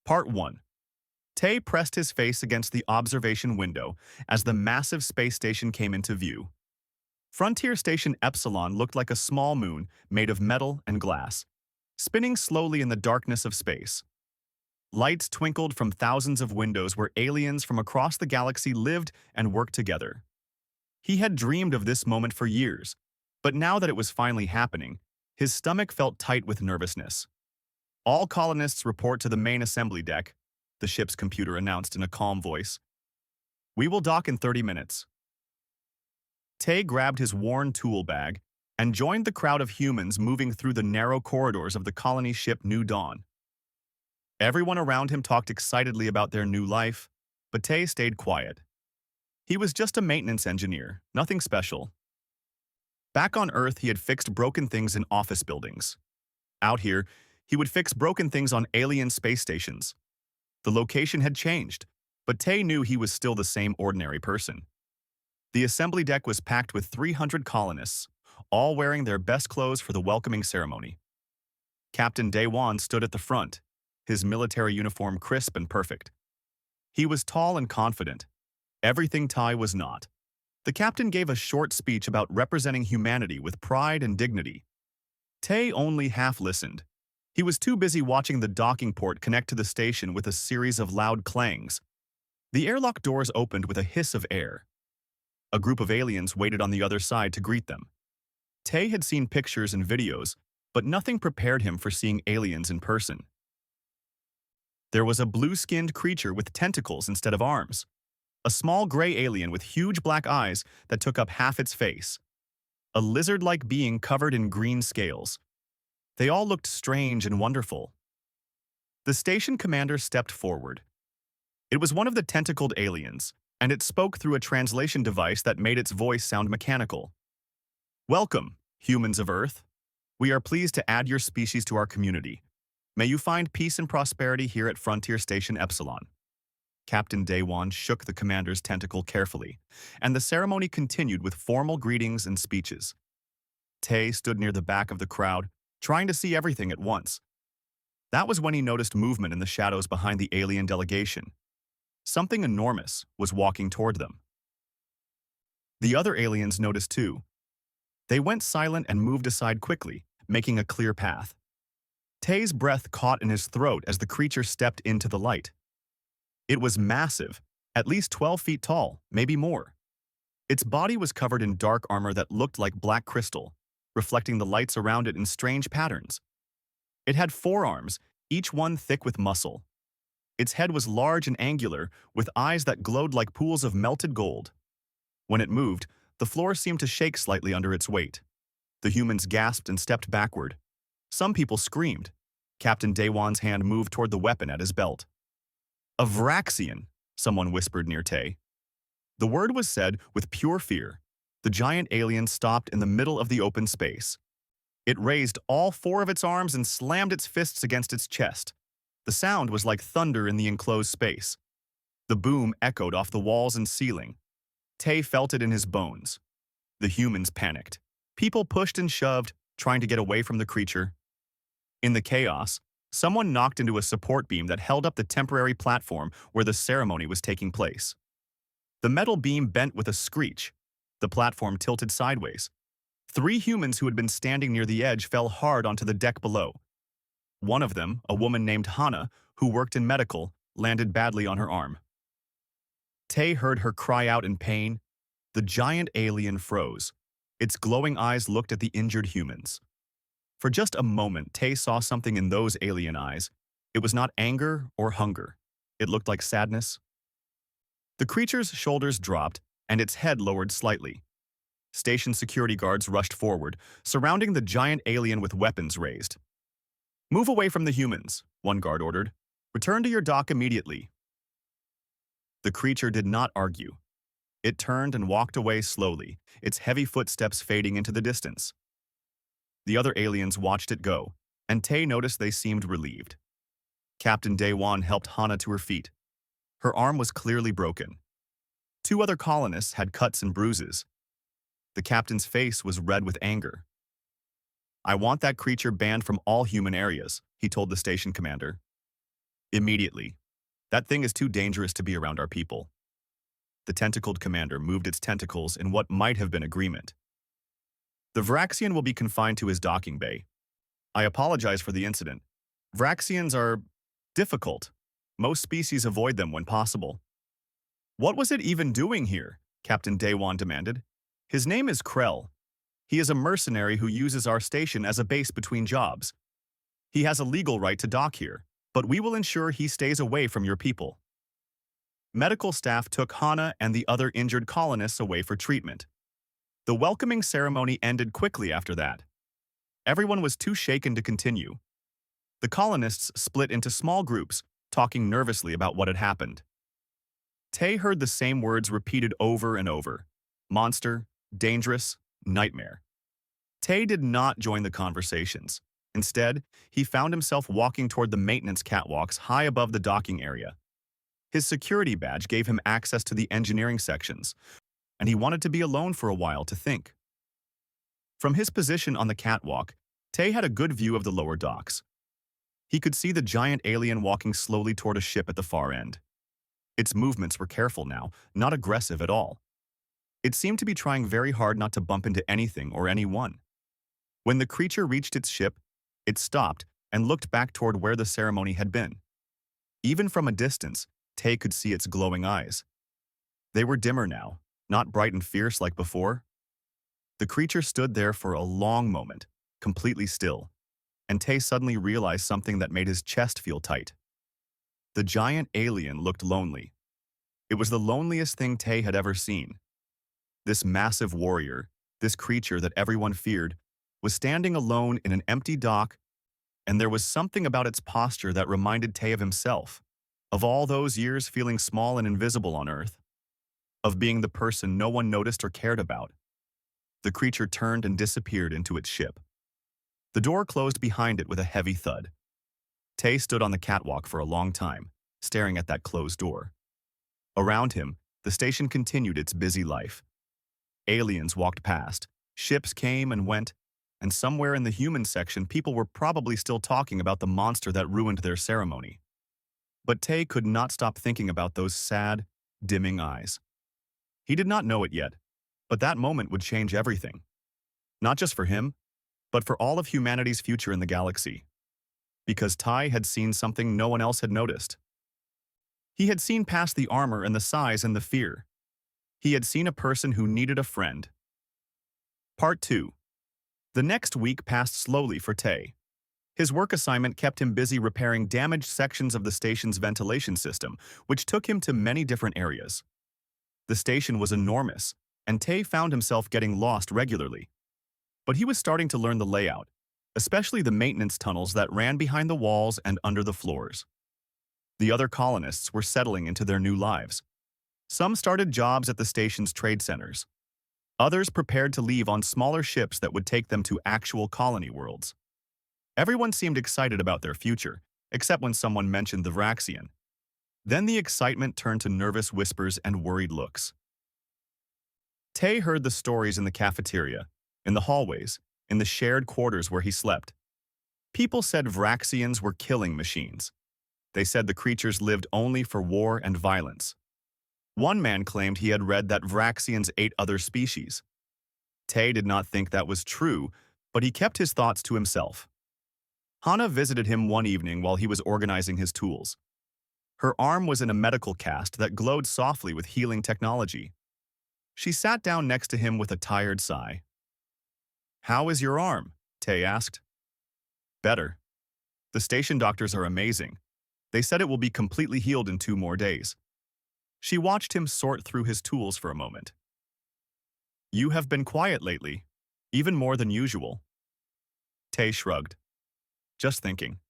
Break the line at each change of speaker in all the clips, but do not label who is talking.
Part 1. Tay pressed his face against the observation window as the massive space station came into view. Frontier Station Epsilon looked like a small moon made of metal and glass, spinning slowly in the darkness of space. Lights twinkled from thousands of windows where aliens from across the galaxy lived and worked together. He had dreamed of this moment for years, but now that it was finally happening, his stomach felt tight with nervousness. All colonists report to the main assembly deck, the ship's computer announced in a calm voice. We will dock in 30 minutes. Tay grabbed his worn tool bag and joined the crowd of humans moving through the narrow corridors of the colony ship New Dawn. Everyone around him talked excitedly about their new life, but Tay stayed quiet. He was just a maintenance engineer, nothing special. Back on Earth, he had fixed broken things in office buildings. Out here, he would fix broken things on alien space stations. The location had changed, but Tay knew he was still the same ordinary person. The assembly deck was packed with 300 colonists, all wearing their best clothes for the welcoming ceremony. Captain Daywan stood at the front, his military uniform crisp and perfect. He was tall and confident. Everything Tay was not. The captain gave a short speech about representing humanity with pride and dignity. Tay only half listened. He was too busy watching the docking port connect to the station with a series of loud clangs. The airlock doors opened with a hiss of air. A group of aliens waited on the other side to greet them. Tay had seen pictures and videos, but nothing prepared him for seeing aliens in person. There was a blue-skinned creature with tentacles instead of arms. A small gray alien with huge black eyes that took up half its face. A lizard-like being covered in green scales. They all looked strange and wonderful. The station commander stepped forward. It was one of the tentacled aliens, and it spoke through a translation device that made its voice sound mechanical. Welcome, humans of Earth. We are pleased to add your species to our community. May you find peace and prosperity here at Frontier Station Epsilon. Captain Daywan shook the commander's tentacle carefully, and the ceremony continued with formal greetings and speeches. Tay stood near the back of the crowd, trying to see everything at once. That was when he noticed movement in the shadows behind the alien delegation. Something enormous was walking toward them. The other aliens noticed too. They went silent and moved aside quickly, making a clear path. Tay's breath caught in his throat as the creature stepped into the light. It was massive, at least 12 feet tall, maybe more. Its body was covered in dark armor that looked like black crystal, reflecting the lights around it in strange patterns. It had 4 arms, each one thick with muscle. Its head was large and angular, with eyes that glowed like pools of melted gold. When it moved, the floor seemed to shake slightly under its weight. The humans gasped and stepped backward. Some people screamed. Captain Daywan's hand moved toward the weapon at his belt. A Vraxian, someone whispered near Tay. The word was said with pure fear. The giant alien stopped in the middle of the open space. It raised all 4 of its arms and slammed its fists against its chest. The sound was like thunder in the enclosed space. The boom echoed off the walls and ceiling. Tay felt it in his bones. The humans panicked. People pushed and shoved, trying to get away from the creature. In the chaos, someone knocked into a support beam that held up the temporary platform where the ceremony was taking place. The metal beam bent with a screech. The platform tilted sideways. 3 humans who had been standing near the edge fell hard onto the deck below. One of them, a woman named Hana, who worked in medical, landed badly on her arm. Tay heard her cry out in pain. The giant alien froze. Its glowing eyes looked at the injured humans. For just a moment, Tay saw something in those alien eyes. It was not anger or hunger. It looked like sadness. The creature's shoulders dropped, and its head lowered slightly. Station security guards rushed forward, surrounding the giant alien with weapons raised. "Move away from the humans," one guard ordered. "Return to your dock immediately." The creature did not argue. It turned and walked away slowly, its heavy footsteps fading into the distance. The other aliens watched it go, and Tay noticed they seemed relieved. Captain Daywan helped Hana to her feet. Her arm was clearly broken. 2 other colonists had cuts and bruises. The captain's face was red with anger. "I want that creature banned from all human areas," he told the station commander. Immediately. That thing is too dangerous to be around our people. The tentacled commander moved its tentacles in what might have been agreement. The Vraxian will be confined to his docking bay. I apologize for the incident. Vraxians are difficult. Most species avoid them when possible. What was it even doing here? Captain Daewon demanded. His name is Krell. He is a mercenary who uses our station as a base between jobs. He has a legal right to dock here, but we will ensure he stays away from your people. Medical staff took Hana and the other injured colonists away for treatment. The welcoming ceremony ended quickly after that. Everyone was too shaken to continue. The colonists split into small groups, talking nervously about what had happened. Tay heard the same words repeated over and over. Monster, dangerous, nightmare. Tay did not join the conversations. Instead, he found himself walking toward the maintenance catwalks high above the docking area. His security badge gave him access to the engineering sections, and he wanted to be alone for a while to think. From his position on the catwalk, Tay had a good view of the lower docks. He could see the giant alien walking slowly toward a ship at the far end. Its movements were careful now, not aggressive at all. It seemed to be trying very hard not to bump into anything or anyone. When the creature reached its ship, it stopped and looked back toward where the ceremony had been. Even from a distance, Tay could see its glowing eyes. They were dimmer now, not bright and fierce like before. The creature stood there for a long moment, completely still, and Tay suddenly realized something that made his chest feel tight. The giant alien looked lonely. It was the loneliest thing Tay had ever seen. This massive warrior, this creature that everyone feared, was standing alone in an empty dock, and there was something about its posture that reminded Tay of himself, of all those years feeling small and invisible on Earth, of being the person no one noticed or cared about. The creature turned and disappeared into its ship. The door closed behind it with a heavy thud. Tay stood on the catwalk for a long time, staring at that closed door. Around him, the station continued its busy life. Aliens walked past, ships came and went, and somewhere in the human section people were probably still talking about the monster that ruined their ceremony. But Tay could not stop thinking about those sad, dimming eyes. He did not know it yet, but that moment would change everything. Not just for him, but for all of humanity's future in the galaxy. Because Ty had seen something no one else had noticed. He had seen past the armor and the size and the fear. He had seen a person who needed a friend. Part 2. The next week passed slowly for Tay. His work assignment kept him busy repairing damaged sections of the station's ventilation system, which took him to many different areas. The station was enormous, and Tay found himself getting lost regularly. But he was starting to learn the layout, especially the maintenance tunnels that ran behind the walls and under the floors. The other colonists were settling into their new lives. Some started jobs at the station's trade centers. Others prepared to leave on smaller ships that would take them to actual colony worlds. Everyone seemed excited about their future, except when someone mentioned the Vraxian. Then the excitement turned to nervous whispers and worried looks. Tay heard the stories in the cafeteria, in the hallways, in the shared quarters where he slept. People said Vraxians were killing machines. They said the creatures lived only for war and violence. One man claimed he had read that Vraxians ate other species. Tay did not think that was true, but he kept his thoughts to himself. Hana visited him one evening while he was organizing his tools. Her arm was in a medical cast that glowed softly with healing technology. She sat down next to him with a tired sigh. "How is your arm?" Tay asked. "Better. The station doctors are amazing. They said it will be completely healed in 2 more days." She watched him sort through his tools for a moment. "You have been quiet lately, even more than usual." Tay shrugged. "Just thinking."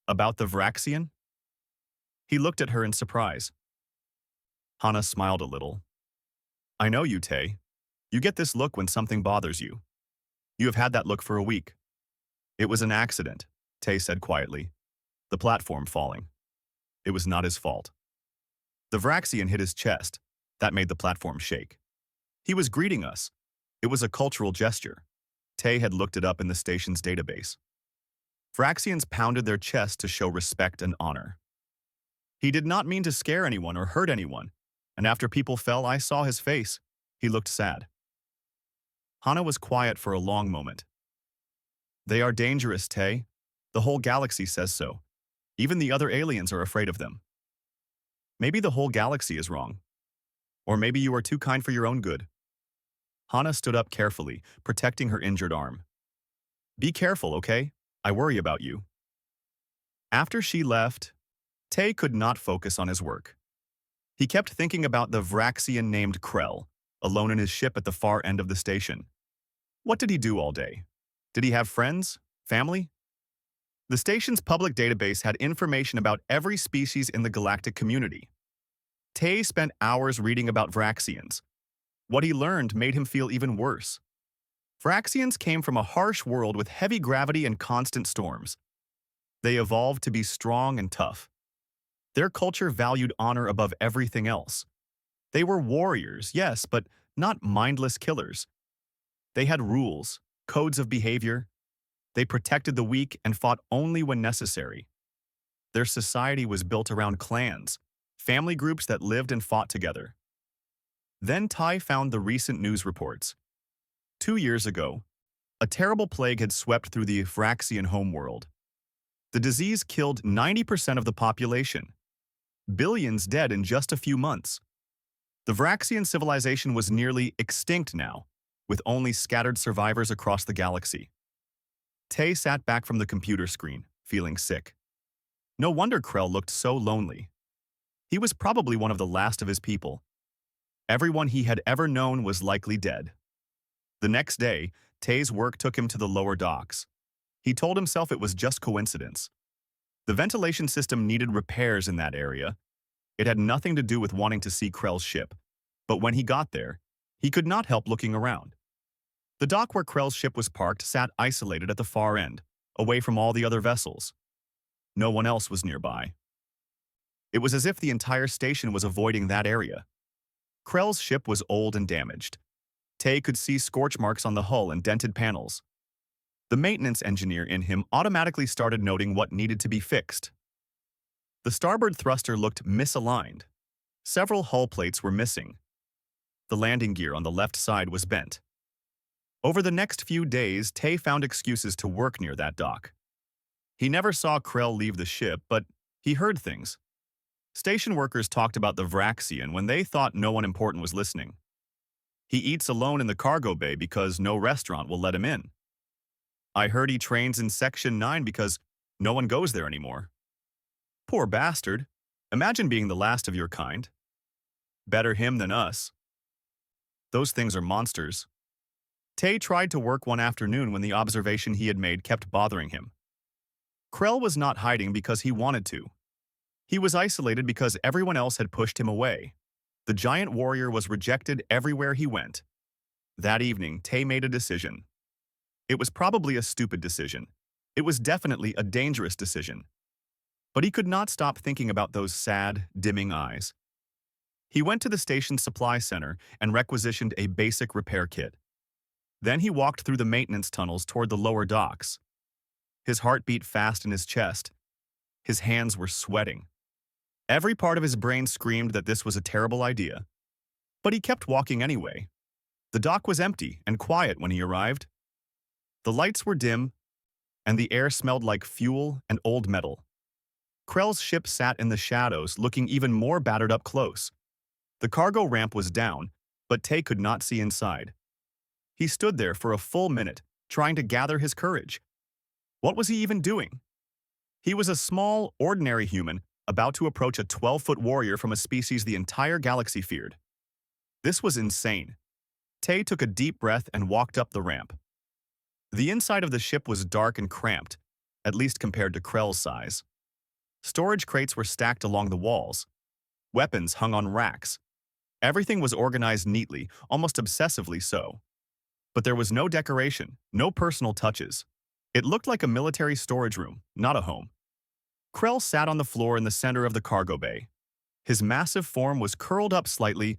"About the Vraxian?" He looked at her in surprise. Hana smiled a little. "I know you, Tay. You get this look when something bothers you. You have had that look for a week." "It was an accident," Tay said quietly. "The platform falling. It was not his fault." The Vraxian hit his chest. That made the platform shake. He was greeting us. It was a cultural gesture. Tay had looked it up in the station's database. Vraxians pounded their chests to show respect and honor. He did not mean to scare anyone or hurt anyone, and after people fell, I saw his face. He looked sad. Hana was quiet for a long moment. They are dangerous, Tay. The whole galaxy says so. Even the other aliens are afraid of them. Maybe the whole galaxy is wrong. Or maybe you are too kind for your own good. Hana stood up carefully, protecting her injured arm. Be careful, okay? I worry about you. After she left, Tay could not focus on his work. He kept thinking about the Vraxian named Krell, alone in his ship at the far end of the station. What did he do all day? Did he have friends? Family? The station's public database had information about every species in the galactic community. Tay spent hours reading about Vraxians. What he learned made him feel even worse. Vraxians came from a harsh world with heavy gravity and constant storms. They evolved to be strong and tough. Their culture valued honor above everything else. They were warriors, yes, but not mindless killers. They had rules, codes of behavior. They protected the weak and fought only when necessary. Their society was built around clans, family groups that lived and fought together. Then Ty found the recent news reports. 2 years ago, a terrible plague had swept through the Vraxian homeworld. The disease killed 90% of the population. Billions dead in just a few months. The Vraxian civilization was nearly extinct now, with only scattered survivors across the galaxy. Tay sat back from the computer screen, feeling sick. No wonder Krell looked so lonely. He was probably one of the last of his people. Everyone he had ever known was likely dead. The next day, Tay's work took him to the lower docks. He told himself it was just coincidence. The ventilation system needed repairs in that area. It had nothing to do with wanting to see Krell's ship. But when he got there, he could not help looking around. The dock where Krell's ship was parked sat isolated at the far end, away from all the other vessels. No one else was nearby. It was as if the entire station was avoiding that area. Krell's ship was old and damaged. Tay could see scorch marks on the hull and dented panels. The maintenance engineer in him automatically started noting what needed to be fixed. The starboard thruster looked misaligned. Several hull plates were missing. The landing gear on the left side was bent. Over the next few days, Tay found excuses to work near that dock. He never saw Krell leave the ship, but he heard things. Station workers talked about the Vraxian when they thought no one important was listening. He eats alone in the cargo bay because no restaurant will let him in. I heard he trains in Section 9 because no one goes there anymore. Poor bastard. Imagine being the last of your kind. Better him than us. Those things are monsters. Tay tried to work one afternoon when the observation he had made kept bothering him. Krell was not hiding because he wanted to. He was isolated because everyone else had pushed him away. The giant warrior was rejected everywhere he went. That evening, Tay made a decision. It was probably a stupid decision. It was definitely a dangerous decision. But he could not stop thinking about those sad, dimming eyes. He went to the station's supply center and requisitioned a basic repair kit. Then he walked through the maintenance tunnels toward the lower docks. His heart beat fast in his chest. His hands were sweating. Every part of his brain screamed that this was a terrible idea. But he kept walking anyway. The dock was empty and quiet when he arrived. The lights were dim, and the air smelled like fuel and old metal. Krell's ship sat in the shadows, looking even more battered up close. The cargo ramp was down, but Tay could not see inside. He stood there for a full minute, trying to gather his courage. What was he even doing? He was a small, ordinary human about to approach a 12-foot warrior from a species the entire galaxy feared. This was insane. Tay took a deep breath and walked up the ramp. The inside of the ship was dark and cramped, at least compared to Krell's size. Storage crates were stacked along the walls. Weapons hung on racks. Everything was organized neatly, almost obsessively so. But there was no decoration, no personal touches. It looked like a military storage room, not a home. Krell sat on the floor in the center of the cargo bay. His massive form was curled up slightly,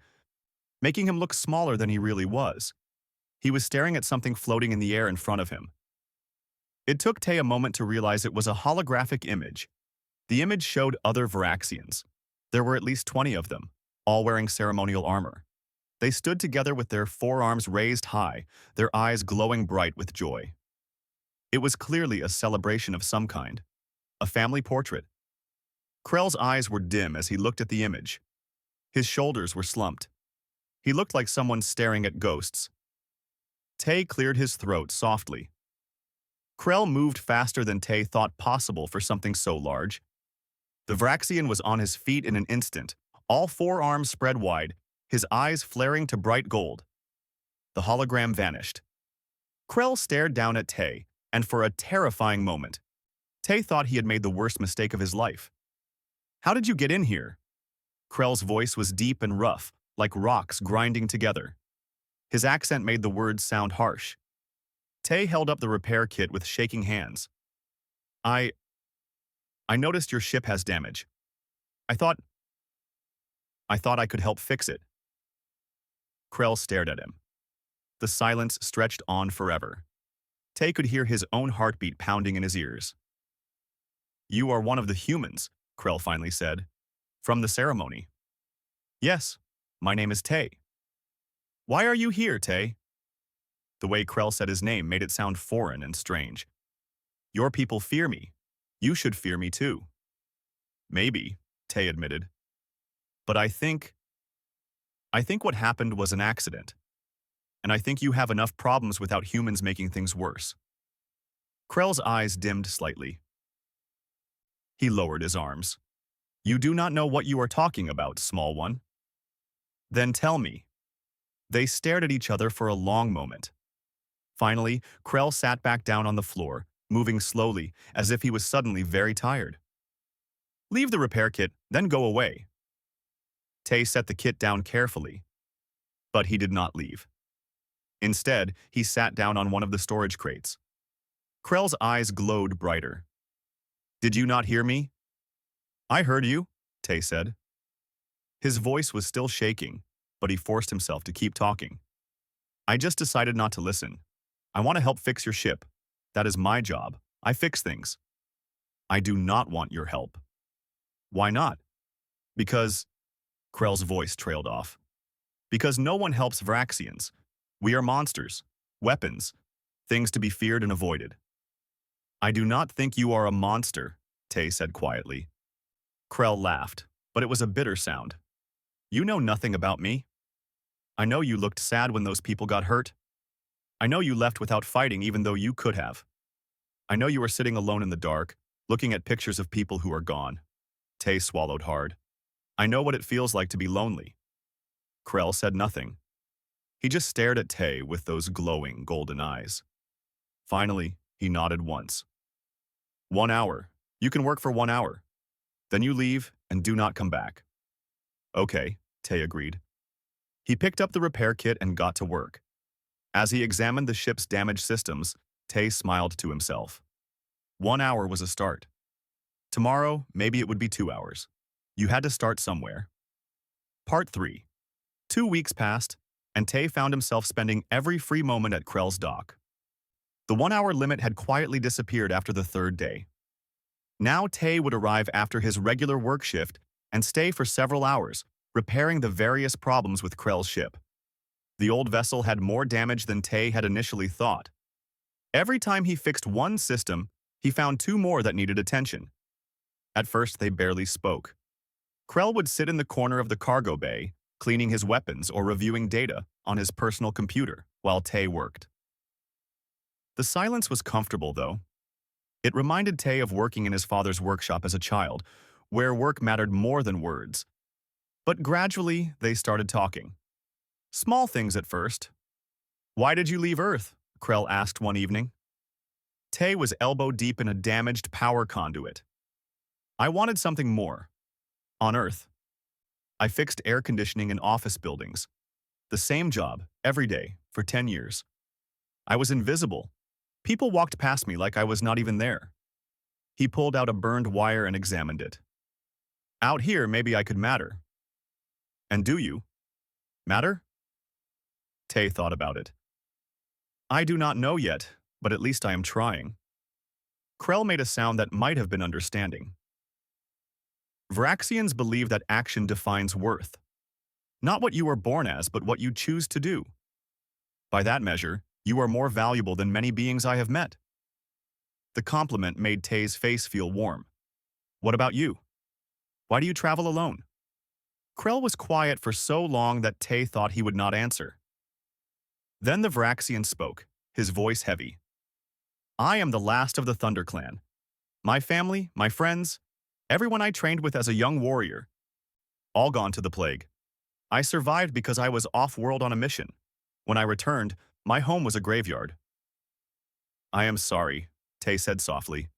making him look smaller than he really was. He was staring at something floating in the air in front of him. It took Tay a moment to realize it was a holographic image. The image showed other Viraxians. There were at least 20 of them, all wearing ceremonial armor. They stood together with their forearms raised high, their eyes glowing bright with joy. It was clearly a celebration of some kind, a family portrait. Krell's eyes were dim as he looked at the image. His shoulders were slumped. He looked like someone staring at ghosts. Tay cleared his throat softly. Krell moved faster than Tay thought possible for something so large. The Vraxian was on his feet in an instant, all four arms spread wide, his eyes flaring to bright gold. The hologram vanished. Krell stared down at Tay, and for a terrifying moment, Tay thought he had made the worst mistake of his life. "How did you get in here?" Krell's voice was deep and rough, like rocks grinding together. His accent made the words sound harsh. Tay held up the repair kit with shaking hands. I noticed your ship has damage. I thought I could help fix it." Krell stared at him. The silence stretched on forever. Tay could hear his own heartbeat pounding in his ears. "You are one of the humans," Krell finally said. "From the ceremony." "Yes, my name is Tay." "Why are you here, Tay?" The way Krell said his name made it sound foreign and strange. "Your people fear me. You should fear me too." "Maybe," Tay admitted. "But I think what happened was an accident. And I think you have enough problems without humans making things worse." Krell's eyes dimmed slightly. He lowered his arms. "You do not know what you are talking about, small one." "Then tell me." They stared at each other for a long moment. Finally, Krell sat back down on the floor, moving slowly, as if he was suddenly very tired. "Leave the repair kit, then go away." Tay set the kit down carefully. But he did not leave. Instead, he sat down on one of the storage crates. Krell's eyes glowed brighter. "Did you not hear me?" "I heard you," Tay said. His voice was still shaking, but he forced himself to keep talking. "I just decided not to listen. I want to help fix your ship. That is my job. I fix things." "I do not want your help." "Why not?" "Because—" Krell's voice trailed off. "Because no one helps Vraxians. We are monsters, weapons, things to be feared and avoided." "I do not think you are a monster," Tay said quietly. Krell laughed, but it was a bitter sound. "You know nothing about me. I know you looked sad when those people got hurt. I know you left without fighting even though you could have. I know you were sitting alone in the dark, looking at pictures of people who are gone." Tay swallowed hard. "I know what it feels like to be lonely." Krell said nothing. He just stared at Tay with those glowing golden eyes. Finally, he nodded once. "1 hour. You can work for 1 hour. Then you leave and do not come back." "Okay," Tay agreed. He picked up the repair kit and got to work. As he examined the ship's damaged systems, Tay smiled to himself. 1 hour was a start. Tomorrow, maybe it would be 2 hours. You had to start somewhere. Part 3. 2 weeks passed, and Tay found himself spending every free moment at Krell's dock. The 1-hour limit had quietly disappeared after the 3rd day. Now Tay would arrive after his regular work shift and stay for several hours, repairing the various problems with Krell's ship. The old vessel had more damage than Tay had initially thought. Every time he fixed one system, he found 2 more that needed attention. At first, they barely spoke. Krell would sit in the corner of the cargo bay, cleaning his weapons or reviewing data on his personal computer while Tay worked. The silence was comfortable, though. It reminded Tay of working in his father's workshop as a child, where work mattered more than words. But gradually, they started talking. Small things at first. "Why did you leave Earth?" Krell asked one evening. Tay was elbow-deep in a damaged power conduit. "I wanted something more. On Earth. I fixed air conditioning in office buildings. The same job, every day, for 10 years. I was invisible. People walked past me like I was not even there." He pulled out a burned wire and examined it. "Out here, maybe I could matter." "And do you? Matter?" Tay thought about it. "I do not know yet, but at least I am trying." Krell made a sound that might have been understanding. Varaxians believe that action defines worth. Not what you are born as, but what you choose to do. By that measure, you are more valuable than many beings I have met. The compliment made Tay's face feel warm. What about you? Why do you travel alone? Krell was quiet for so long that Tay thought he would not answer. Then the Varaxian spoke, his voice heavy. I am the last of the Thunder Clan. My family, my friends, everyone I trained with as a young warrior, all gone to the plague. I survived because I was off-world on a mission. When I returned, my home was a graveyard. I am sorry, Tay said softly.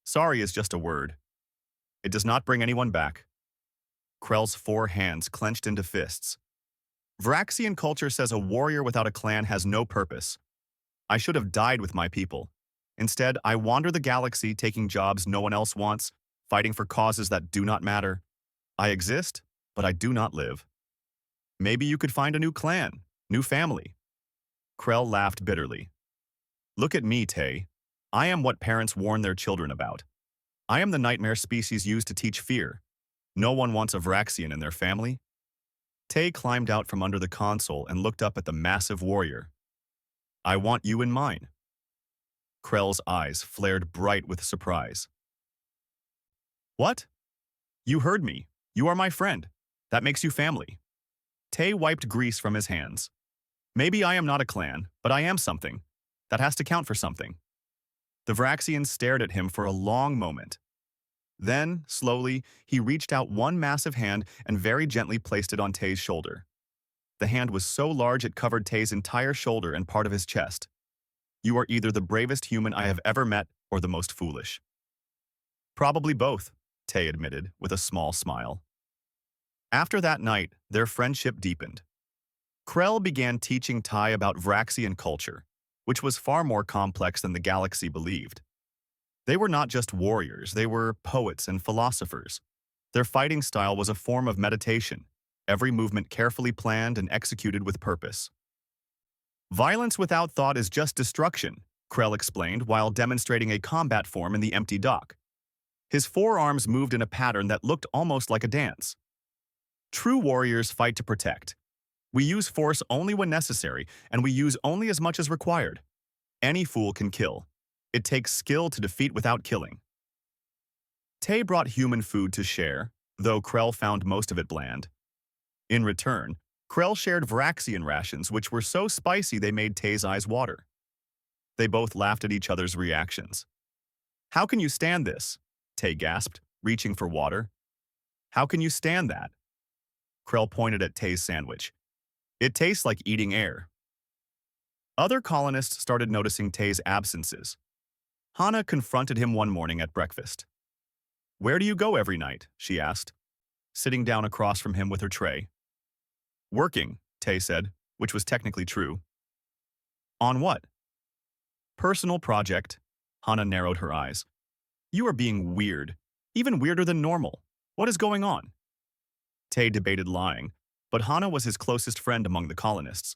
Sorry is just a word. It does not bring anyone back. Krell's 4 hands clenched into fists. Varaxian culture says a warrior without a clan has no purpose. I should have died with my people. Instead, I wander the galaxy taking jobs no one else wants, fighting for causes that do not matter. I exist, but I do not live. Maybe you could find a new clan, new family. Krell laughed bitterly. Look at me, Tay. I am what parents warn their children about. I am the nightmare species used to teach fear. No one wants a Varaxian in their family. Tay climbed out from under the console and looked up at the massive warrior. I want you in mine. Krell's eyes flared bright with surprise. What? You heard me. You are my friend. That makes you family. Tay wiped grease from his hands. Maybe I am not a clan, but I am something. That has to count for something. The Varaxian stared at him for a long moment. Then, slowly, he reached out one massive hand and very gently placed it on Tay's shoulder. The hand was so large it covered Tay's entire shoulder and part of his chest. You are either the bravest human I have ever met or the most foolish. Probably both, Tay admitted with a small smile. After that night, their friendship deepened. Krell began teaching Tay about Varaxian culture, which was far more complex than the galaxy believed. They were not just warriors, they were poets and philosophers. Their fighting style was a form of meditation, every movement carefully planned and executed with purpose. Violence without thought is just destruction, Krell explained while demonstrating a combat form in the empty dock. His forearms moved in a pattern that looked almost like a dance. True warriors fight to protect. We use force only when necessary, and we use only as much as required. Any fool can kill. It takes skill to defeat without killing. Tay brought human food to share, though Krell found most of it bland. In return, Krell shared Varaxian rations, which were so spicy they made Tay's eyes water. They both laughed at each other's reactions. How can you stand this? Tay gasped, reaching for water. How can you stand that? Krell pointed at Tay's sandwich. It tastes like eating air. Other colonists started noticing Tay's absences. Hana confronted him one morning at breakfast. Where do you go every night? She asked, sitting down across from him with her tray. Working, Tay said, which was technically true. On what? Personal project. Hana narrowed her eyes. You are being weird, even weirder than normal. What is going on? Tay debated lying, but Hana was his closest friend among the colonists.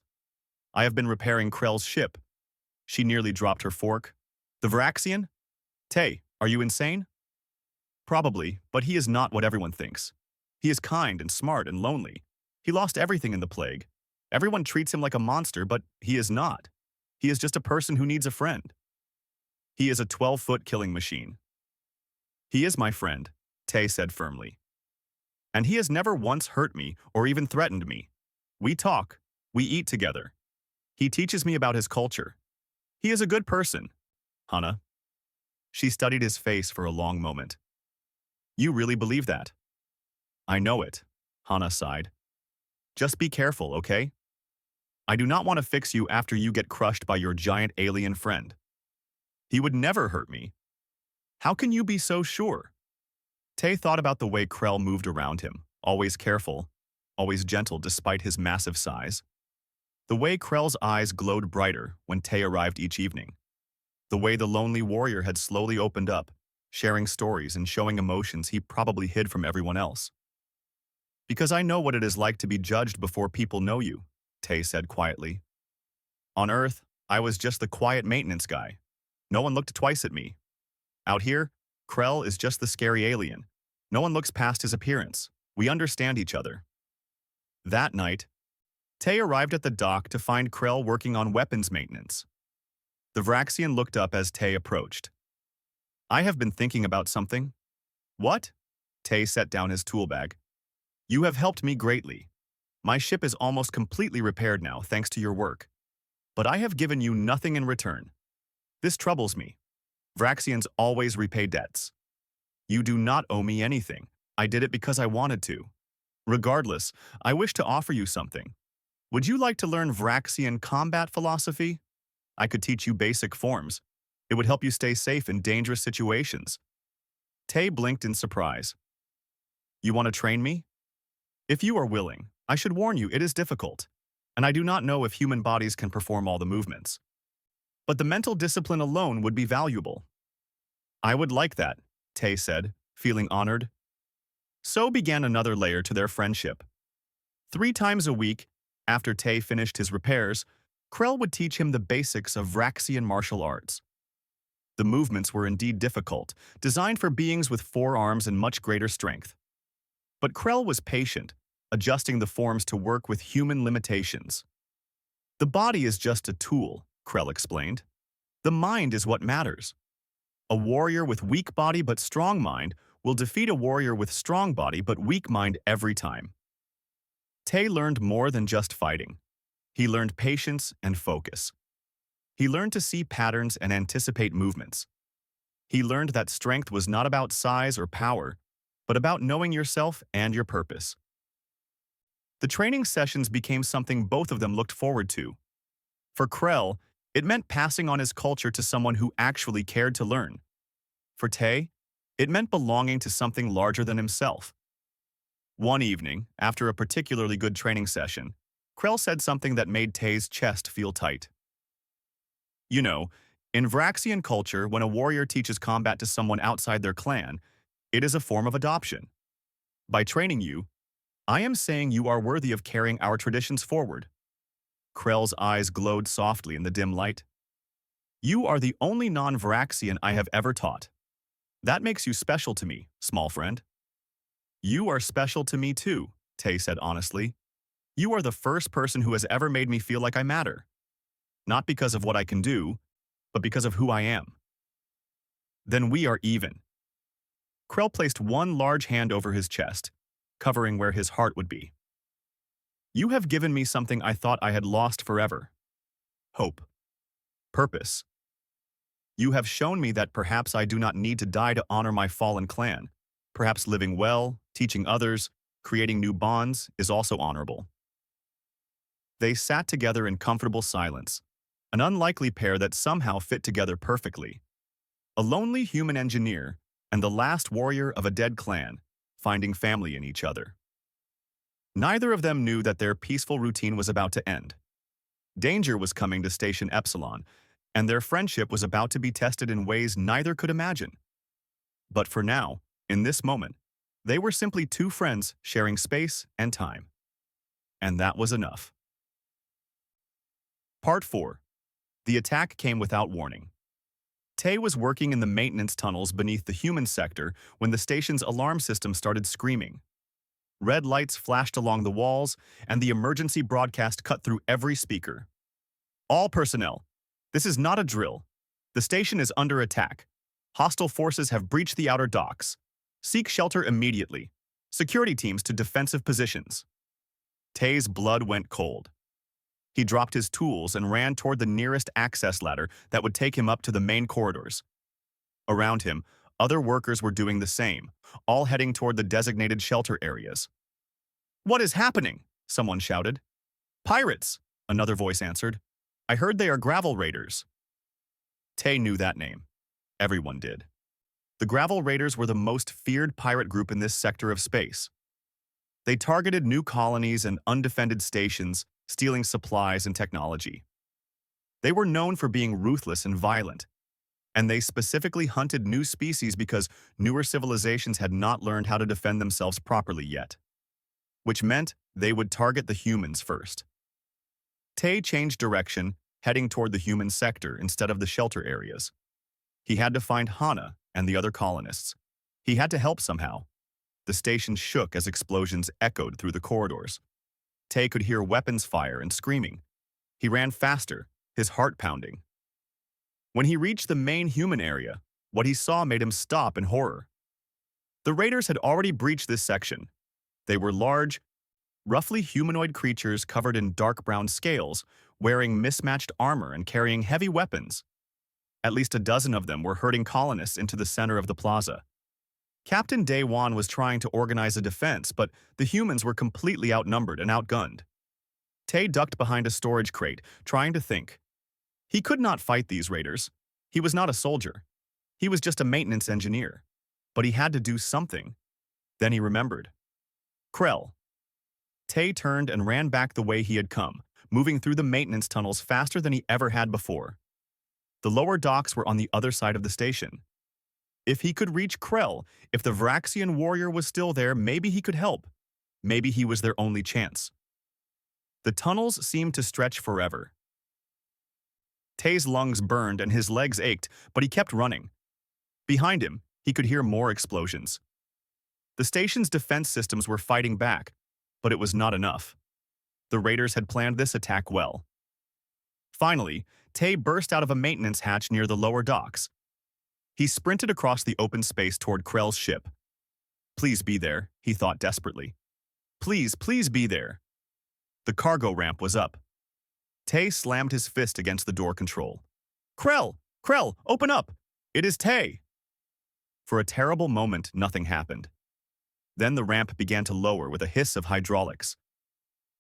I have been repairing Krell's ship. She nearly dropped her fork. The Varaxian? Tay, are you insane? Probably, but he is not what everyone thinks. He is kind and smart and lonely. He lost everything in the plague. Everyone treats him like a monster, but he is not. He is just a person who needs a friend. He is a 12-foot killing machine. He is my friend, Tay said firmly. And he has never once hurt me or even threatened me. We talk. We eat together. He teaches me about his culture. He is a good person. Hana. She studied his face for a long moment. You really believe that? I know it, Hana sighed. Just be careful, okay? I do not want to fix you after you get crushed by your giant alien friend. He would never hurt me. How can you be so sure? Tay thought about the way Krell moved around him, always careful, always gentle despite his massive size. The way Krell's eyes glowed brighter when Tay arrived each evening. The way the lonely warrior had slowly opened up, sharing stories and showing emotions he probably hid from everyone else. Because I know what it is like to be judged before people know you, Tay said quietly. On Earth, I was just the quiet maintenance guy. No one looked twice at me. Out here, Krell is just the scary alien. No one looks past his appearance. We understand each other. That night, Tay arrived at the dock to find Krell working on weapons maintenance. The Vraxian looked up as Tay approached. I have been thinking about something. What? Tay set down his tool bag. You have helped me greatly. My ship is almost completely repaired now thanks to your work. But I have given you nothing in return. This troubles me. Vraxians always repay debts. You do not owe me anything. I did it because I wanted to. Regardless, I wish to offer you something. Would you like to learn Vraxian combat philosophy? I could teach you basic forms. It would help you stay safe in dangerous situations. Tay blinked in surprise. You want to train me? If you are willing, I should warn you it is difficult, and I do not know if human bodies can perform all the movements. But the mental discipline alone would be valuable. I would like that, Tay said, feeling honored. So began another layer to their friendship. 3 times a week, after Tay finished his repairs, Krell would teach him the basics of Vraxian martial arts. The movements were indeed difficult, designed for beings with 4 arms and much greater strength. But Krell was patient, adjusting the forms to work with human limitations. The body is just a tool, Krell explained. The mind is what matters. A warrior with weak body but strong mind will defeat a warrior with strong body but weak mind every time. Tay learned more than just fighting. He learned patience and focus. He learned to see patterns and anticipate movements. He learned that strength was not about size or power, but about knowing yourself and your purpose. The training sessions became something both of them looked forward to. For Krell, it meant passing on his culture to someone who actually cared to learn. For Tay, it meant belonging to something larger than himself. One evening, after a particularly good training session, Krell said something that made Tay's chest feel tight. You know, in Vraxian culture, when a warrior teaches combat to someone outside their clan, it is a form of adoption. By training you, I am saying you are worthy of carrying our traditions forward. Krell's eyes glowed softly in the dim light. You are the only non-Vraxian I have ever taught. That makes you special to me, small friend. You are special to me too, Tay said honestly. You are the first person who has ever made me feel like I matter. Not because of what I can do, but because of who I am. Then we are even. Krell placed one large hand over his chest, covering where his heart would be. You have given me something I thought I had lost forever. Hope. Purpose. You have shown me that perhaps I do not need to die to honor my fallen clan. Perhaps living well, teaching others, creating new bonds is also honorable. They sat together in comfortable silence, an unlikely pair that somehow fit together perfectly. A lonely human engineer and the last warrior of a dead clan, finding family in each other. Neither of them knew that their peaceful routine was about to end. Danger was coming to Station Epsilon, and their friendship was about to be tested in ways neither could imagine. But for now, in this moment, they were simply 2 friends sharing space and time. And that was enough. Part 4. The attack came without warning. Tay was working in the maintenance tunnels beneath the human sector when the station's alarm system started screaming. Red lights flashed along the walls, and the emergency broadcast cut through every speaker. All personnel, this is not a drill. The station is under attack. Hostile forces have breached the outer docks. Seek shelter immediately. Security teams to defensive positions. Tay's blood went cold. He dropped his tools and ran toward the nearest access ladder that would take him up to the main corridors. Around him, other workers were doing the same, all heading toward the designated shelter areas. What is happening? Someone shouted. Pirates, another voice answered. I heard they are gravel raiders. Tay knew that name. Everyone did. The gravel raiders were the most feared pirate group in this sector of space. They targeted new colonies and undefended stations, stealing supplies and technology. They were known for being ruthless and violent, and they specifically hunted new species because newer civilizations had not learned how to defend themselves properly yet, which meant they would target the humans first. Tay changed direction, heading toward the human sector instead of the shelter areas. He had to find Hana and the other colonists. He had to help somehow. The station shook as explosions echoed through the corridors. Tay could hear weapons fire and screaming. He ran faster, his heart pounding. When he reached the main human area, what he saw made him stop in horror. The raiders had already breached this section. They were large, roughly humanoid creatures covered in dark brown scales, wearing mismatched armor and carrying heavy weapons. At least a dozen of them were herding colonists into the center of the plaza. Captain Day-Wan was trying to organize a defense, but the humans were completely outnumbered and outgunned. Tay ducked behind a storage crate, trying to think. He could not fight these raiders. He was not a soldier. He was just a maintenance engineer. But he had to do something. Then he remembered. Krell. Tay turned and ran back the way he had come, moving through the maintenance tunnels faster than he ever had before. The lower docks were on the other side of the station. If he could reach Krell, if the Vraxian warrior was still there, maybe he could help. Maybe he was their only chance. The tunnels seemed to stretch forever. Tay's lungs burned and his legs ached, but he kept running. Behind him, he could hear more explosions. The station's defense systems were fighting back, but it was not enough. The raiders had planned this attack well. Finally, Tay burst out of a maintenance hatch near the lower docks. He sprinted across the open space toward Krell's ship. Please be there, he thought desperately. Please, please be there. The cargo ramp was up. Tay slammed his fist against the door control. Krell! Krell, open up! It is Tay! For a terrible moment, nothing happened. Then the ramp began to lower with a hiss of hydraulics.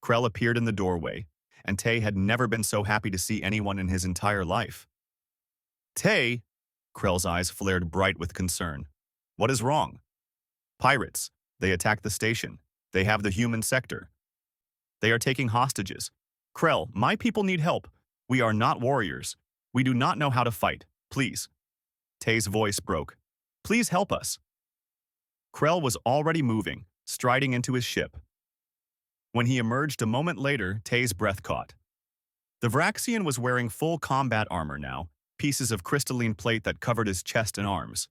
Krell appeared in the doorway, and Tay had never been so happy to see anyone in his entire life. Tay! Krell's eyes flared bright with concern. What is wrong? Pirates. They attacked the station. They have the human sector. They are taking hostages. Krell, my people need help. We are not warriors. We do not know how to fight. Please. Tay's voice broke. Please help us. Krell was already moving, striding into his ship. When he emerged a moment later, Tay's breath caught. The Vraxian was wearing full combat armor now, pieces of crystalline plate that covered his chest and arms.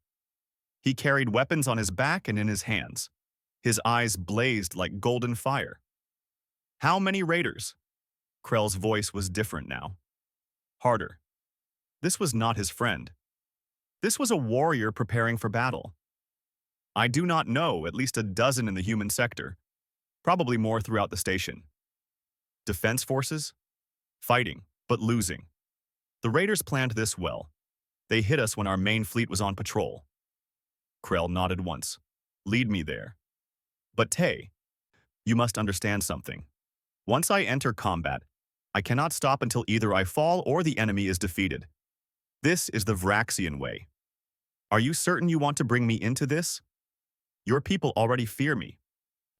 He carried weapons on his back and in his hands. His eyes blazed like golden fire. How many raiders? Krell's voice was different now. Harder. This was not his friend. This was a warrior preparing for battle. I do not know, at least a dozen in the human sector. Probably more throughout the station. Defense forces? Fighting, but losing. The raiders planned this well. They hit us when our main fleet was on patrol. Krell nodded once. Lead me there. But Tay, you must understand something. Once I enter combat, I cannot stop until either I fall or the enemy is defeated. This is the Vraxian way. Are you certain you want to bring me into this? Your people already fear me.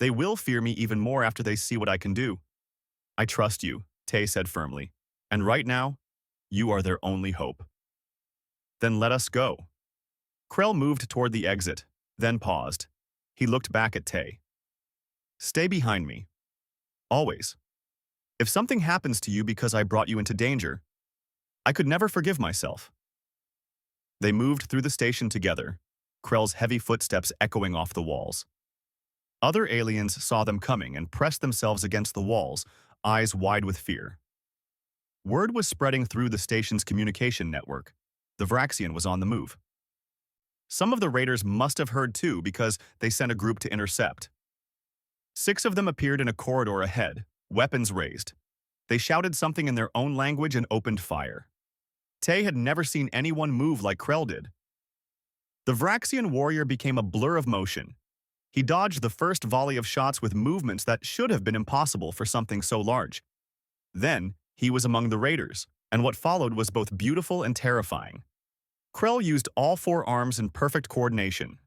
They will fear me even more after they see what I can do. I trust you, Tay said firmly, and right now, you are their only hope. Then let us go. Krell moved toward the exit, then paused. He looked back at Tay. Stay behind me. Always. If something happens to you because I brought you into danger, I could never forgive myself. They moved through the station together, Krell's heavy footsteps echoing off the walls. Other aliens saw them coming and pressed themselves against the walls, eyes wide with fear. Word was spreading through the station's communication network. The Vraxian was on the move. Some of the raiders must have heard too because they sent a group to intercept. 6 of them appeared in a corridor ahead, weapons raised. They shouted something in their own language and opened fire. Tay had never seen anyone move like Krell did. The Vraxian warrior became a blur of motion. He dodged the first volley of shots with movements that should have been impossible for something so large. Then, he was among the raiders, and what followed was both beautiful and terrifying. Krell used all 4 arms in perfect coordination.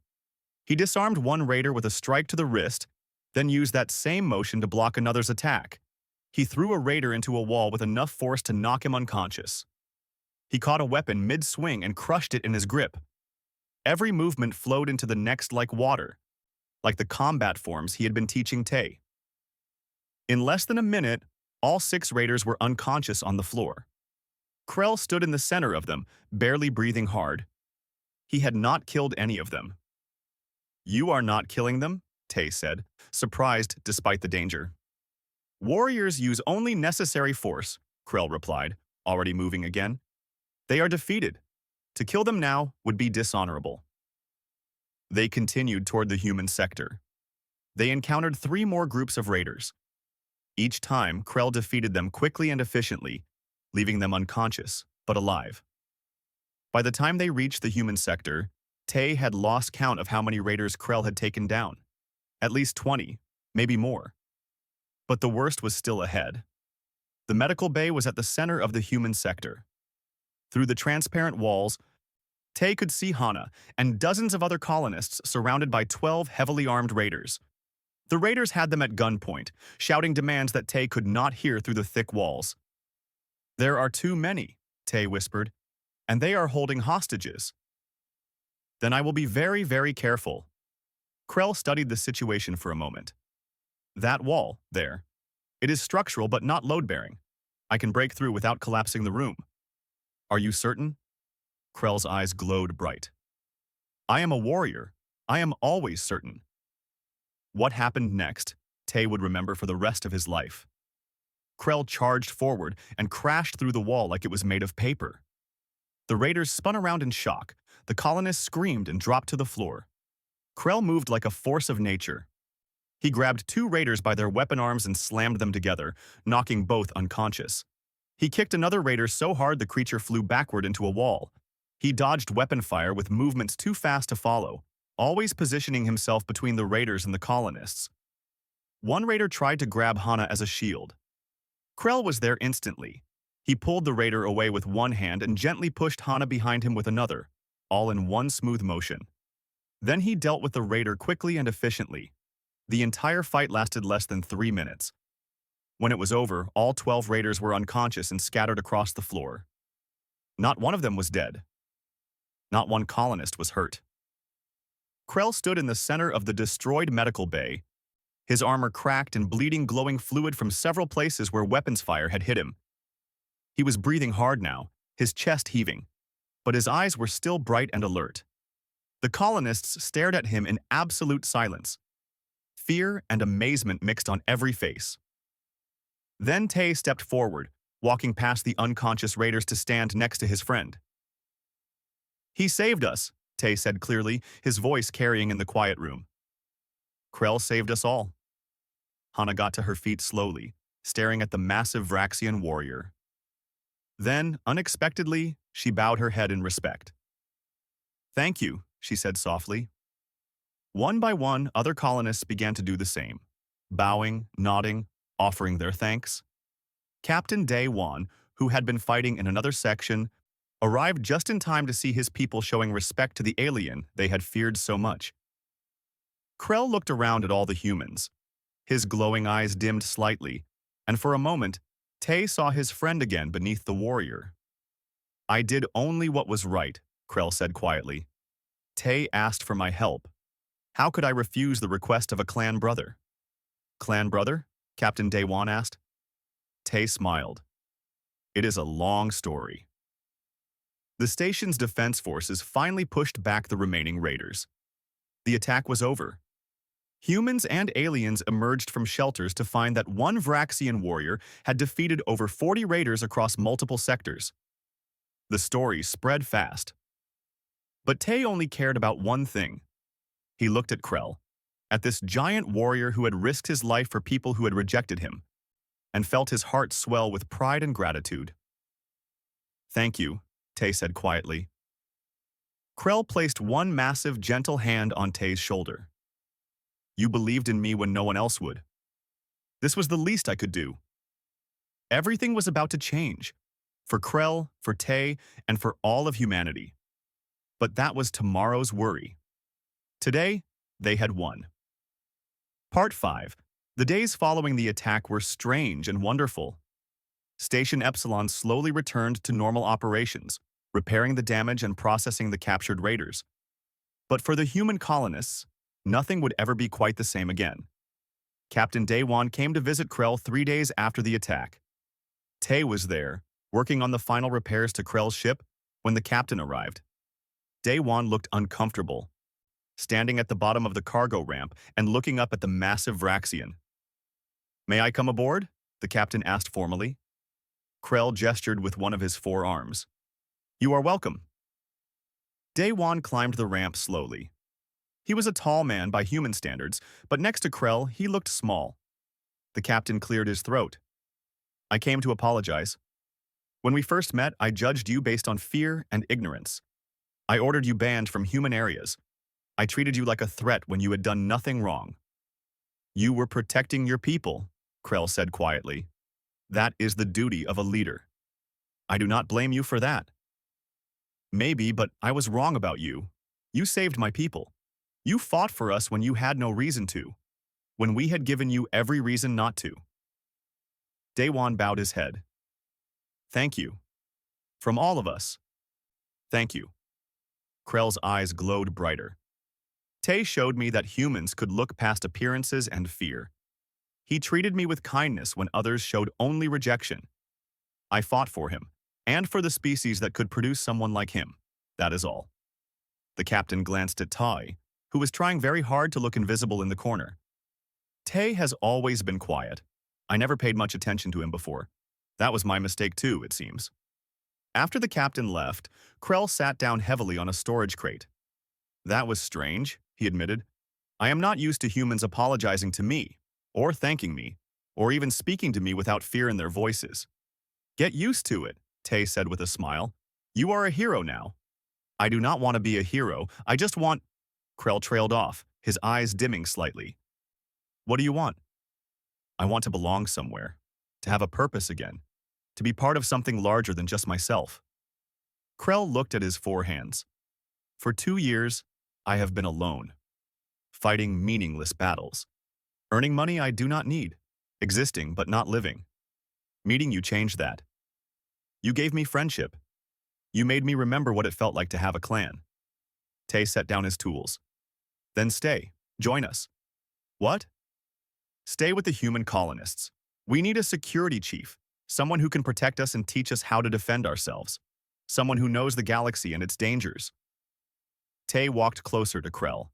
He disarmed one raider with a strike to the wrist, then used that same motion to block another's attack. He threw a raider into a wall with enough force to knock him unconscious. He caught a weapon mid-swing and crushed it in his grip. Every movement flowed into the next like water, like the combat forms he had been teaching Tay. In less than a minute, all 6 raiders were unconscious on the floor. Krell stood in the center of them, barely breathing hard. He had not killed any of them. "You are not killing them?" Tay said, surprised despite the danger. "Warriors use only necessary force," Krell replied, already moving again. "They are defeated. To kill them now would be dishonorable." They continued toward the human sector. They encountered 3 more groups of raiders. Each time, Krell defeated them quickly and efficiently, leaving them unconscious, but alive. By the time they reached the human sector, Tay had lost count of how many raiders Krell had taken down. At least 20, maybe more. But the worst was still ahead. The medical bay was at the center of the human sector. Through the transparent walls, Tay could see Hana and dozens of other colonists surrounded by 12 heavily armed raiders. The raiders had them at gunpoint, shouting demands that Tay could not hear through the thick walls. "There are too many," Tay whispered, "and they are holding hostages." "Then I will be very, very careful." Krell studied the situation for a moment. "That wall, there. It is structural but not load-bearing. I can break through without collapsing the room." "Are you certain?" Krell's eyes glowed bright. "I am a warrior. I am always certain." What happened next, Tay would remember for the rest of his life. Krell charged forward and crashed through the wall like it was made of paper. The raiders spun around in shock. The colonists screamed and dropped to the floor. Krell moved like a force of nature. He grabbed 2 raiders by their weapon arms and slammed them together, knocking both unconscious. He kicked another raider so hard the creature flew backward into a wall. He dodged weapon fire with movements too fast to follow, always positioning himself between the raiders and the colonists. One raider tried to grab Hana as a shield. Krell was there instantly. He pulled the raider away with one hand and gently pushed Hana behind him with another, all in one smooth motion. Then he dealt with the raider quickly and efficiently. The entire fight lasted less than 3 minutes. When it was over, all 12 raiders were unconscious and scattered across the floor. Not one of them was dead. Not one colonist was hurt. Krell stood in the center of the destroyed medical bay. His armor cracked and bleeding glowing fluid from several places where weapons fire had hit him. He was breathing hard now, his chest heaving, but his eyes were still bright and alert. The colonists stared at him in absolute silence. Fear and amazement mixed on every face. Then Tay stepped forward, walking past the unconscious raiders to stand next to his friend. "He saved us," Tay said clearly, his voice carrying in the quiet room. "Krell saved us all." Hana got to her feet slowly, staring at the massive Vraxian warrior. Then, unexpectedly, she bowed her head in respect. "Thank you," she said softly. One by one, other colonists began to do the same, bowing, nodding, offering their thanks. Captain Day Wan, who had been fighting in another section, arrived just in time to see his people showing respect to the alien they had feared so much. Krell looked around at all the humans. His glowing eyes dimmed slightly, and for a moment, Tay saw his friend again beneath the warrior. "I did only what was right," Krell said quietly. "Tay asked for my help. How could I refuse the request of a clan brother?" "Clan brother?" Captain Day Wan asked. Tay smiled. "It is a long story." The station's defense forces finally pushed back the remaining raiders. The attack was over. Humans and aliens emerged from shelters to find that one Vraxian warrior had defeated over 40 raiders across multiple sectors. The story spread fast. But Tay only cared about one thing. He looked at Krell, at this giant warrior who had risked his life for people who had rejected him, and felt his heart swell with pride and gratitude. "Thank you," Tay said quietly. Krell placed one massive, gentle hand on Tay's shoulder. "You believed in me when no one else would. This was the least I could do." Everything was about to change, for Krell, for Tay, and for all of humanity. But that was tomorrow's worry. Today, they had won. Part 5. The days following the attack were strange and wonderful. Station Epsilon slowly returned to normal operations, repairing the damage and processing the captured raiders. But for the human colonists, nothing would ever be quite the same again. Captain Day Wan came to visit Krell 3 days after the attack. Tay was there, working on the final repairs to Krell's ship, when the captain arrived. Day-Wan looked uncomfortable, standing at the bottom of the cargo ramp and looking up at the massive Vraxian. "May I come aboard?" the captain asked formally. Krell gestured with one of his forearms. "You are welcome." Day-Wan climbed the ramp slowly. He was a tall man by human standards, but next to Krell, he looked small. The captain cleared his throat. "I came to apologize. When we first met, I judged you based on fear and ignorance. I ordered you banned from human areas. I treated you like a threat when you had done nothing wrong." "You were protecting your people," Krell said quietly. "That is the duty of a leader. I do not blame you for that." "Maybe, but I was wrong about you. You saved my people. You fought for us when you had no reason to, when we had given you every reason not to." Day-Wan bowed his head. "Thank you. From all of us. Thank you." Krell's eyes glowed brighter. Tay showed me that humans could look past appearances and fear. He treated me with kindness when others showed only rejection. I fought for him, and for the species that could produce someone like him. That is all. The captain glanced at Tai, who was trying very hard to look invisible in the corner. Tay has always been quiet. I never paid much attention to him before. That was my mistake too, it seems. After the captain left, Krell sat down heavily on a storage crate. "That was strange," he admitted. "I am not used to humans apologizing to me, or thanking me, or even speaking to me without fear in their voices." "Get used to it," Tay said with a smile. "You are a hero now." "I do not want to be a hero, I just want—" Krell trailed off, his eyes dimming slightly. "What do you want?" "I want to belong somewhere, to have a purpose again, to be part of something larger than just myself." Krell looked at his four hands. "For 2 years, I have been alone, fighting meaningless battles, earning money I do not need, existing but not living. Meeting you changed that. You gave me friendship. You made me remember what it felt like to have a clan." Tay set down his tools. "Then stay. Join us." "What?" "Stay with the human colonists. We need a security chief, someone who can protect us and teach us how to defend ourselves, someone who knows the galaxy and its dangers." Tay walked closer to Krell.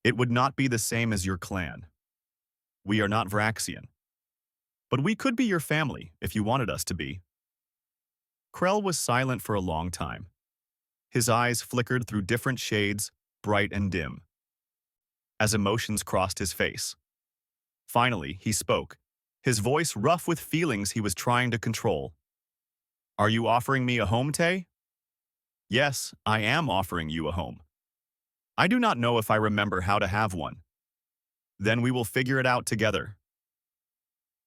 "It would not be the same as your clan. We are not Vraxian. But we could be your family if you wanted us to be." Krell was silent for a long time. His eyes flickered through different shades, bright and dim, as emotions crossed his face. Finally, he spoke, his voice rough with feelings he was trying to control. "Are you offering me a home, Tay?" "Yes, I am offering you a home. I do not know if I remember how to have one. Then we will figure it out together."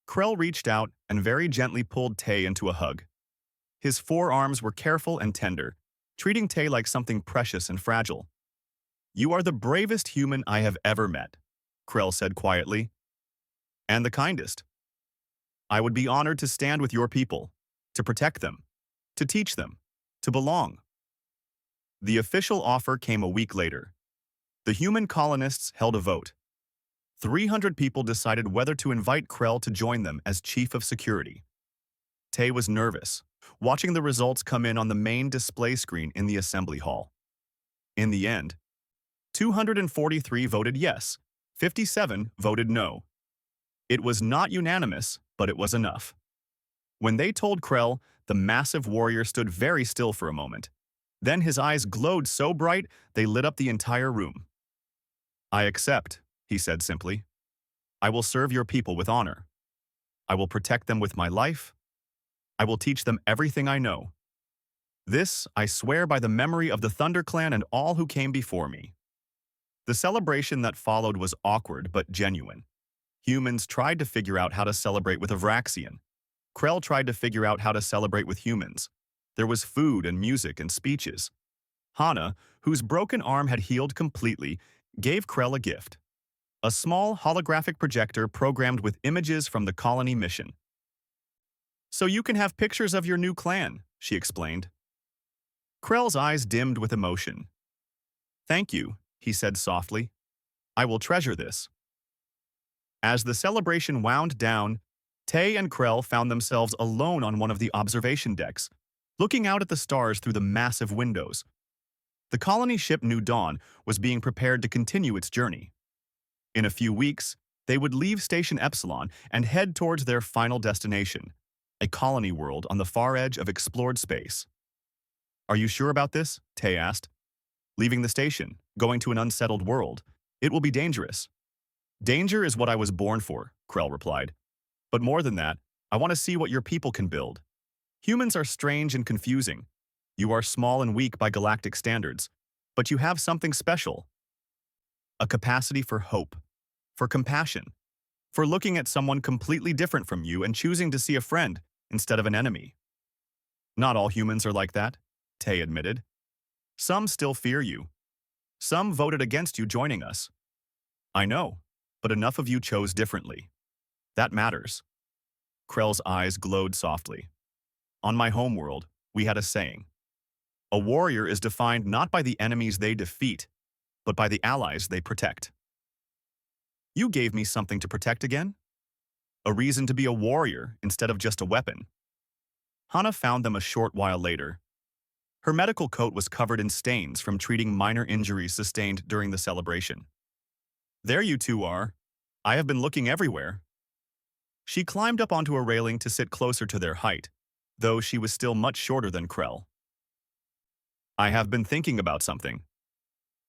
Krell reached out and very gently pulled Tay into a hug. His forearms were careful and tender, treating Tay like something precious and fragile. "You are the bravest human I have ever met," Krell said quietly. "And the kindest. I would be honored to stand with your people, to protect them, to teach them, to belong." The official offer came a week later. The human colonists held a vote. 300 people decided whether to invite Krell to join them as chief of security. Tay was nervous, watching the results come in on the main display screen in the assembly hall. In the end, 243 voted yes, 57 voted no. It was not unanimous, but it was enough. When they told Krell, the massive warrior stood very still for a moment. Then his eyes glowed so bright they lit up the entire room. "I accept," he said simply. "I will serve your people with honor. I will protect them with my life. I will teach them everything I know. This I swear by the memory of the Thunder Clan and all who came before me." The celebration that followed was awkward but genuine. Humans tried to figure out how to celebrate with a Vraxian. Krell tried to figure out how to celebrate with humans. There was food and music and speeches. Hana, whose broken arm had healed completely, gave Krell a gift. A small holographic projector programmed with images from the colony mission. "So you can have pictures of your new clan," she explained. Krell's eyes dimmed with emotion. "Thank you," he said softly. "I will treasure this." As the celebration wound down, Tay and Krell found themselves alone on one of the observation decks, looking out at the stars through the massive windows. The colony ship New Dawn was being prepared to continue its journey. In a few weeks, they would leave Station Epsilon and head towards their final destination, a colony world on the far edge of explored space. "Are you sure about this?" Tay asked. "Leaving the station, going to an unsettled world. It will be dangerous." "Danger is what I was born for," Krell replied. "But more than that, I want to see what your people can build. Humans are strange and confusing. You are small and weak by galactic standards, but you have something special. A capacity for hope, for compassion, for looking at someone completely different from you and choosing to see a friend instead of an enemy." "Not all humans are like that," Tay admitted. "Some still fear you. Some voted against you joining us. I know, but enough of you chose differently. That matters." Krell's eyes glowed softly. "On my homeworld, we had a saying. A warrior is defined not by the enemies they defeat, but by the allies they protect." "You gave me something to protect again? A reason to be a warrior instead of just a weapon." Hana found them a short while later. Her medical coat was covered in stains from treating minor injuries sustained during the celebration. "There you two are. I have been looking everywhere." She climbed up onto a railing to sit closer to their height, though she was still much shorter than Krell. "I have been thinking about something."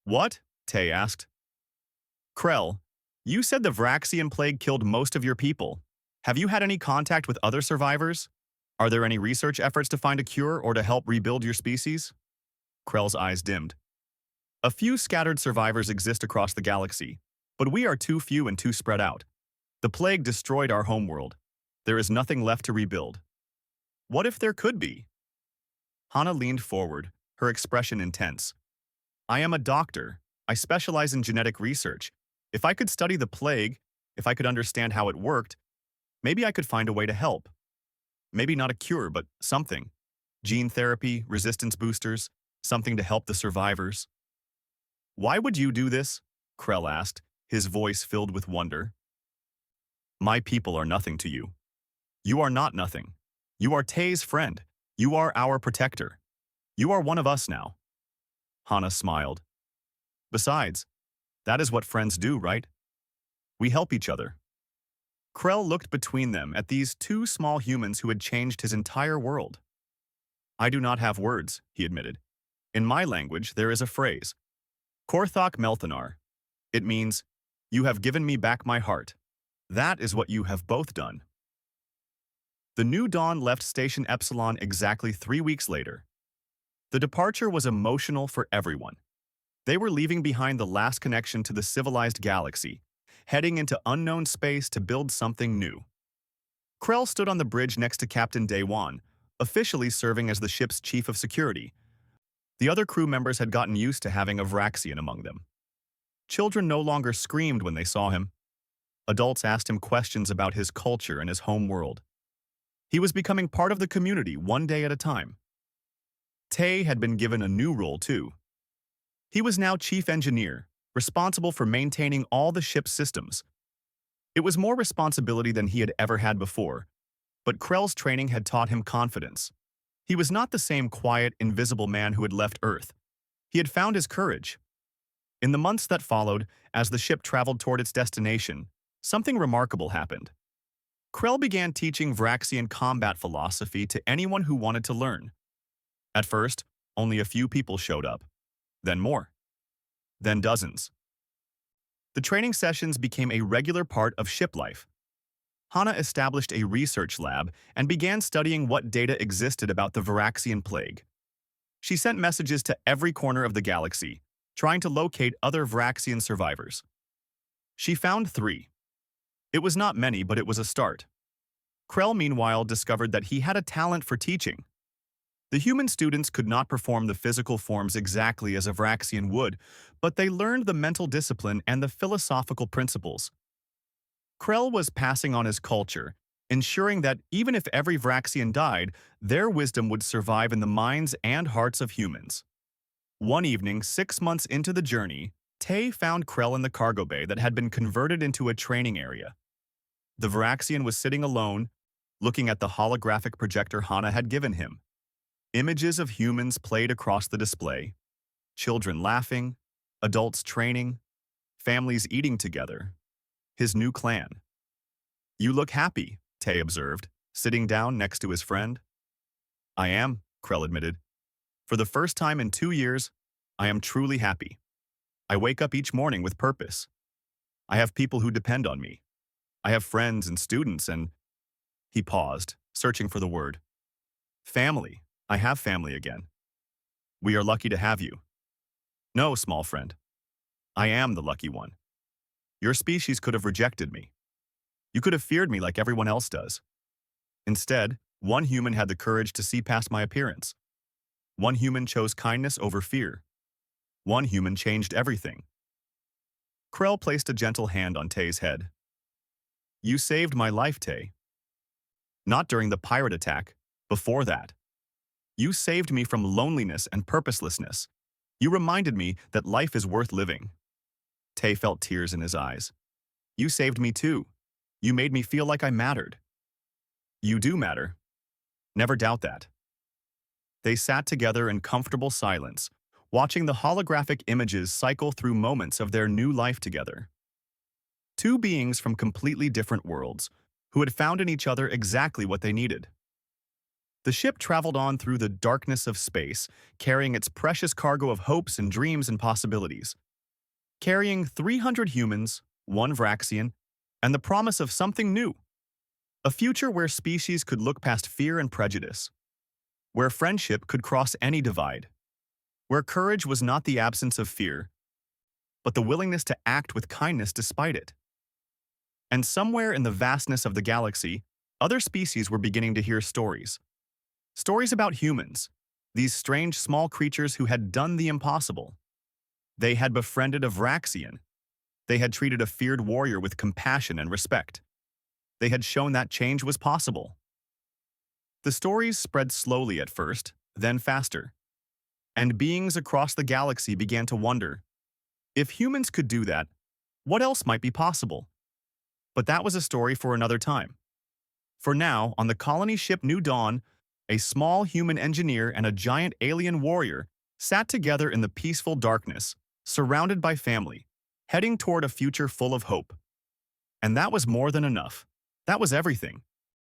"What?" Tay asked. "Krell, you said the Vraxian plague killed most of your people. Have you had any contact with other survivors? Are there any research efforts to find a cure or to help rebuild your species?" Krell's eyes dimmed. "A few scattered survivors exist across the galaxy, but we are too few and too spread out. The plague destroyed our homeworld. There is nothing left to rebuild." "What if there could be?" Hana leaned forward, her expression intense. "I am a doctor. I specialize in genetic research. If I could study the plague, if I could understand how it worked, maybe I could find a way to help. Maybe not a cure, but something. Gene therapy, resistance boosters, something to help the survivors." "Why would you do this?" Krell asked, his voice filled with wonder. "My people are nothing to you. You are not nothing. You are Tay's friend. You are our protector. You are one of us now." Hana smiled. "Besides, that is what friends do, right? We help each other." Krell looked between them at these two small humans who had changed his entire world. "I do not have words," he admitted. "In my language, there is a phrase. Korthok Melthanar. It means, 'You have given me back my heart.' That is what you have both done." The New Dawn left Station Epsilon exactly 3 weeks later. The departure was emotional for everyone. They were leaving behind the last connection to the civilized galaxy, heading into unknown space to build something new. Krell stood on the bridge next to Captain Daywan, officially serving as the ship's chief of security. The other crew members had gotten used to having a Vraxian among them. Children no longer screamed when they saw him. Adults asked him questions about his culture and his home world. He was becoming part of the community one day at a time. Tay had been given a new role too. He was now chief engineer, responsible for maintaining all the ship's systems. It was more responsibility than he had ever had before, but Krell's training had taught him confidence. He was not the same quiet, invisible man who had left Earth. He had found his courage. In the months that followed, as the ship traveled toward its destination, something remarkable happened. Krell began teaching Vraxian combat philosophy to anyone who wanted to learn. At first, only a few people showed up. Then more. Then dozens. The training sessions became a regular part of ship life. Hana established a research lab and began studying what data existed about the Vraxian plague. She sent messages to every corner of the galaxy, trying to locate other Vraxian survivors. She found 3. It was not many, but it was a start. Krell, meanwhile, discovered that he had a talent for teaching. The human students could not perform the physical forms exactly as a Vraxian would, but they learned the mental discipline and the philosophical principles. Krell was passing on his culture, ensuring that even if every Vraxian died, their wisdom would survive in the minds and hearts of humans. One evening, 6 months into the journey, Tay found Krell in the cargo bay that had been converted into a training area. The Vraxian was sitting alone, looking at the holographic projector Hana had given him. Images of humans played across the display. Children laughing, adults training, families eating together. His new clan. You look happy, Tay observed, sitting down next to his friend. I am, Krell admitted. For the first time in 2 years, I am truly happy. I wake up each morning with purpose. I have people who depend on me. I have friends and students and… He paused, searching for the word. Family. I have family again. We are lucky to have you. No, small friend. I am the lucky one. Your species could have rejected me. You could have feared me like everyone else does. Instead, one human had the courage to see past my appearance. One human chose kindness over fear. One human changed everything. Krell placed a gentle hand on Tay's head. You saved my life, Tay. Not during the pirate attack, before that. You saved me from loneliness and purposelessness. You reminded me that life is worth living. Tay felt tears in his eyes. You saved me too. You made me feel like I mattered. You do matter. Never doubt that. They sat together in comfortable silence, watching the holographic images cycle through moments of their new life together. Two beings from completely different worlds, who had found in each other exactly what they needed. The ship traveled on through the darkness of space, carrying its precious cargo of hopes and dreams and possibilities. Carrying 300 humans, one Vraxian, and the promise of something new. A future where species could look past fear and prejudice. Where friendship could cross any divide. Where courage was not the absence of fear, but the willingness to act with kindness despite it. And somewhere in the vastness of the galaxy, other species were beginning to hear stories. Stories about humans, these strange small creatures who had done the impossible. They had befriended a Vraxian. They had treated a feared warrior with compassion and respect. They had shown that change was possible. The stories spread slowly at first, then faster. And beings across the galaxy began to wonder, if humans could do that, what else might be possible? But that was a story for another time. For now, on the colony ship New Dawn, a small human engineer and a giant alien warrior sat together in the peaceful darkness, surrounded by family, heading toward a future full of hope. And that was more than enough. That was everything.